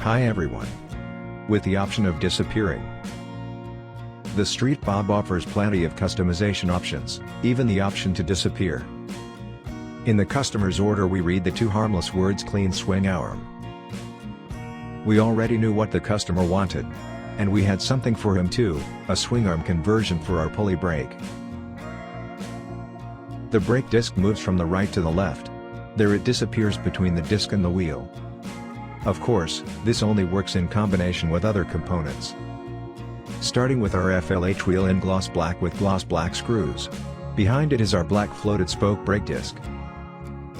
Hi everyone. With the option of disappearing. The Street Bob offers plenty of customization options, even the option to disappear. In the customer's order we read the two harmless words clean Swingarm. We already knew what the customer wanted. And we had something for him too, a swingarm conversion for our pulley brake. The brake disc moves from the right to the left. There it disappears between the disc and the wheel. Of course, this only works in combination with other components. Starting with our FLH wheel in gloss black with gloss black screws. Behind it is our black floated spoke brake disc.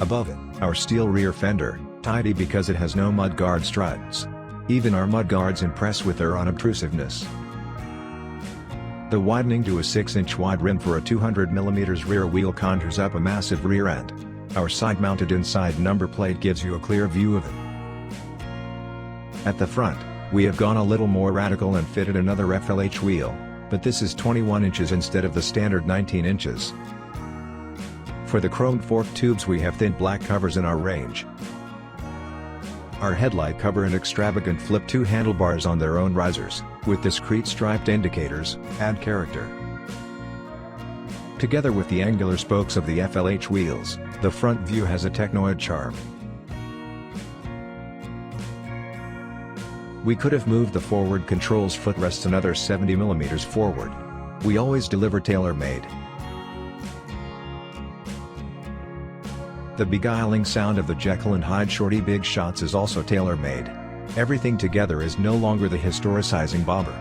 Above it, our steel rear fender, tidy because it has no mudguard struts. Even our mudguards impress with their unobtrusiveness. The widening to a 6-inch wide rim for a 200mm rear wheel conjures up a massive rear end. Our side-mounted inside number plate gives you a clear view of it. At the front, we have gone a little more radical and fitted another FLH wheel, but this is 21 inches instead of the standard 19 inches. For the chromed fork tubes we have thin black covers in our range. Our headlight cover and extravagant flip 2 handlebars on their own risers, with discrete striped indicators, add character. Together with the angular spokes of the FLH wheels, the front view has a technoid charm. We could have moved the forward controls footrests another 70mm forward. We always deliver tailor-made. The beguiling sound of the Jekyll and Hyde shorty big shots is also tailor-made. Everything together is no longer the historicizing bobber.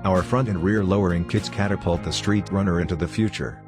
Our front and rear lowering kits catapult the street runner into the future.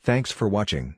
Thanks for watching.